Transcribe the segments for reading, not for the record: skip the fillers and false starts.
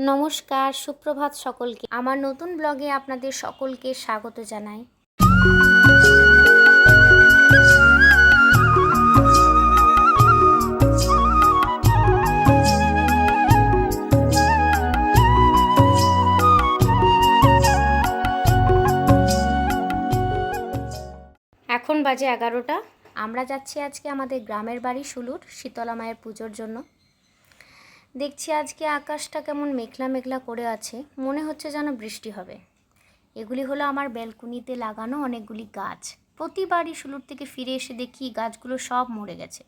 নমস্কার, সুপ্রভাত সকলকে। আমার নতুন ব্লগে আপনাদের সকলকে স্বাগত জানাই। এখন বাজে 11টা। আমরা যাচ্ছি আজকে আমাদের গ্রামের বাড়ি শুলুর শীতলা মায়ের পুজোর জন্য। দেখছি আজকে আকাশটা কেমন মেঘলা মেঘলা করে আছে, মনে হচ্ছে যেন বৃষ্টি হবে। এগুলি হলো আমার ব্যালকনিতে লাগানো অনেকগুলি গাছ। প্রতিবারই শুলুর থেকে ফিরে এসে দেখি গাছগুলো সব মরে গেছে।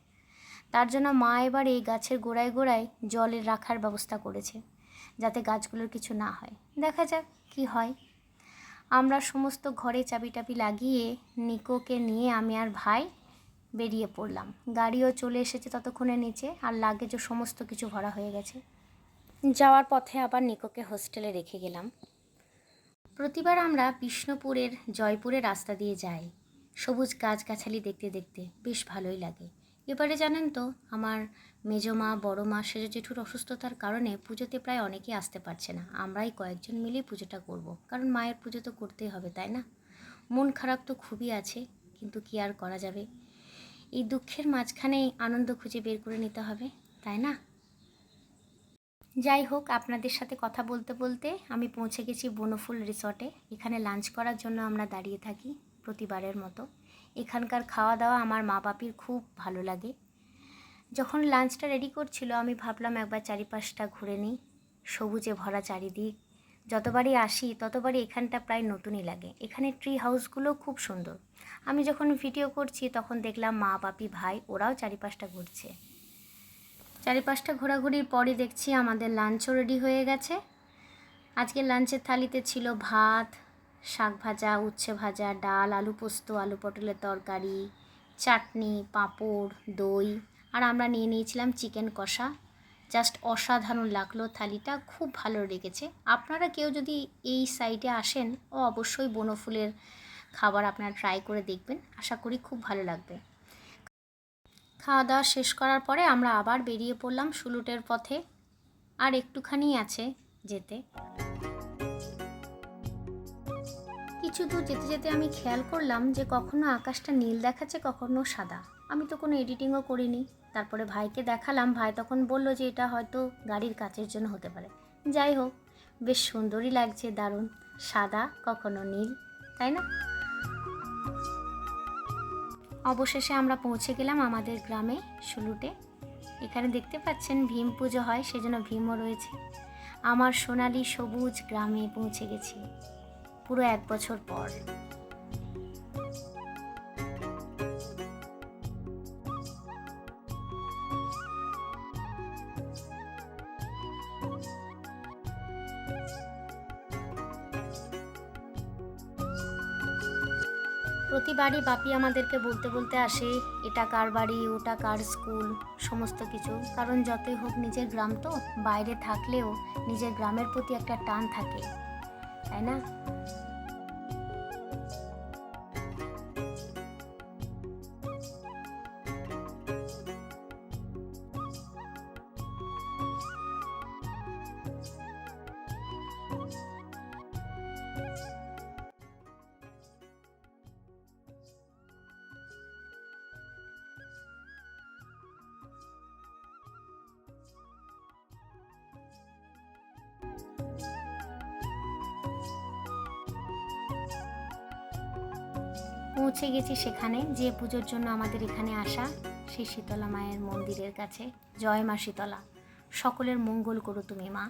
তার জন্য মা এবার এই গাছের গোড়ায় গোড়ায় জলের রাখার ব্যবস্থা করেছে, যাতে গাছগুলোর কিছু না হয়। দেখা যাক কি হয়। আমরা সমস্ত ঘরে চাবি টাবি লাগিয়ে নিকোকে নিয়ে আমি আর ভাই বেরিয়ে পড়লাম। গাড়িও চলে এসেছে ততক্ষণে নিচে, আর লাগেজও সমস্ত কিছু ভরা হয়ে গেছে। যাওয়ার পথে আবার নিকোকে হোস্টেলে রেখে গেলাম। প্রতিবার আমরা বিষ্ণুপুরের জয়পুরের রাস্তা দিয়ে যাই, সবুজ গাছগাছালি দেখতে দেখতে বেশ ভালোই লাগে। এবারে জানেন তো, আমার মেজো মা, বড়ো মা, সেজ জেঠুর অসুস্থতার কারণে পুজোতে প্রায় অনেকেই আসতে পারছে না। আমরাই কয়েকজন মিলেই পুজোটা করব, কারণ মায়ের পুজো তো করতেই হবে, তাই না? মন খারাপ তো খুবই আছে, কিন্তু কি আর করা যাবে। এই দুঃখের মাঝখানেই আনন্দ খুঁজে বের করে নিতে হবে, তাই না? যাই হোক, আপনাদের সাথে কথা বলতে বলতে আমি পৌঁছে গেছি বনফুল রিসর্টে। এখানে লাঞ্চ করার জন্য আমরা দাঁড়িয়ে থাকি প্রতিবারের মতো। এখানকার খাওয়া দাওয়া আমার মা বাপির খুব ভালো লাগে। যখন লাঞ্চটা রেডি করছিল আমি ভাবলাম একবার চারিপাশটা ঘুরে নিই। সবুজে ভরা চারিদিক, যতবারই আসি ততবারই এখানটা প্রায় নতুনই লাগে। এখানে ট্রি হাউসগুলো খুব সুন্দর। আমি যখন ভিডিও করছি তখন দেখলাম মা বাপি ভাই ওরাও চারিপাশটা ঘুরছে। চারিপাশটা ঘোরাঘুরির পরে দেখছি আমাদের লাঞ্চও রেডি হয়ে গেছে। আজকে লাঞ্চের থালিতে ছিল ভাত, শাক ভাজা, উচ্ছে ভাজা, ডাল, আলু পোস্ত, আলু পটলের তরকারি, চাটনি, পাঁপড়, দই, আর আমরা নিয়ে নিয়েছিলাম চিকেন কষা। জাস্ট অসাধারণ লাগলো, থালিটা খুব ভালো লেগেছে। আপনারা কেউ যদি এই সাইডে আসেন অবশ্যই বনফুলের খাবার আপনারা ট্রাই করে দেখবেন, আশা করি খুব ভালো লাগবে। খাওয়া দাওয়া শেষ করার পরে আমরা আবার বেরিয়ে পড়লাম শুলুটের পথে। আর একটুখানি আছে যেতে। কিছু দূর যেতে যেতে আমি খেয়াল করলাম যে কখনো আকাশটা নীল দেখাচ্ছে, কখনো সাদা। আমি তো কোনো এডিটিংও করিনি। তারপরে ভাইকে দেখালাম, ভাই তখন বলল যে এটা হয়তো গাড়ির কাচের জন্য হতে পারে। যাই হোক, বেশ সুন্দরই লাগছে, দারুণ। সাদা কখনো নীল, তাই না? অবশেষে আমরা পৌঁছে গেলাম আমাদের গ্রামে শুলুটে। এখানে দেখতে পাচ্ছেন ভীম পুজো হয়, সেজন্য ভীমও রয়েছে। আমার সোনালি সবুজ গ্রামে পৌঁছে গেছি পুরো 1 বছর পর। প্রতিবারই বাপি আমাদেরকে বলতে বলতে আসে এটা কার বাড়ি, ওটা কার স্কুল, সমস্ত কিছু। কারণ যতই হোক নিজের গ্রাম তো, বাইরে থাকলেও নিজের গ্রামের প্রতি একটা টান থাকে, তাই না? পৌঁছে গেছি সেখানে যে পুজোর জন্য আমাদের এখানে আসা, সেই শীতলা মায়ের মন্দিরের কাছে। জয় মা শীতলা, সকলের মঙ্গল করো তুমি মা।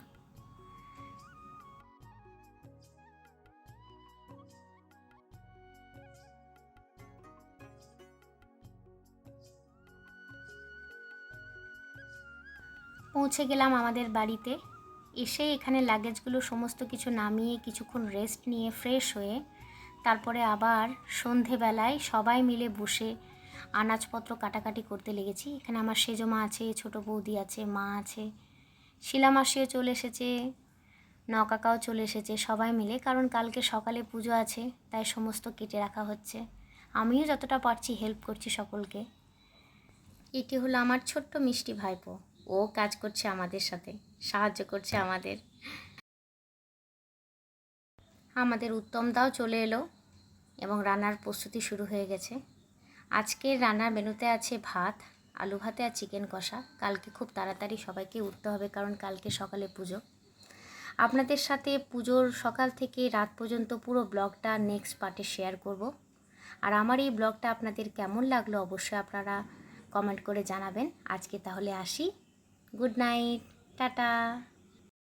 পৌঁছে গেলাম আমাদের বাড়িতে। এসে এখানে লাগেজগুলো সমস্ত কিছু নামিয়ে কিছুক্ষণ রেস্ট নিয়ে ফ্রেশ হয়ে তারপরে আবার সন্ধেবেলায় সবাই মিলে বসে আনাজপত্র কাটাকাটি করতে লেগেছি। এখানে আমার সেজো মা আছে, ছোটো বৌদি আছে, মা আছে, শিলা মাসিও চলে এসেছে, নকাকাও চলে এসেছে, সবাই মিলে। কারণ কালকে সকালে পুজো আছে, তাই সমস্ত কেটে রাখা হচ্ছে। আমিও যতটা পারছি হেল্প করছি সকলকে। এটি হলো আমার ছোট্ট মিষ্টি ভাইপো, ও কাজ করছে আমাদের সাথে, সাহায্য করছে আমাদের। আমাদের উত্তমদাও চলে এলো এবং রান্নার প্রস্তুতি শুরু হয়ে গেছে। আজকের রান্নার মেনুতে আছে ভাত, আলু ভাতে আর চিকেন কষা। কালকে খুব তাড়াতাড়ি সবাইকে উঠতে হবে, কারণ কালকে সকালে পুজো। আপনাদের সাথে পুজোর সকাল থেকে রাত পর্যন্ত পুরো ব্লগটা নেক্সট পার্টে শেয়ার করব। আর আমার এই ব্লগটা আপনাদের কেমন লাগলো অবশ্যই আপনারা কমেন্ট করে জানাবেন। আজকে তাহলে আসি, গুড নাইট, টাটা।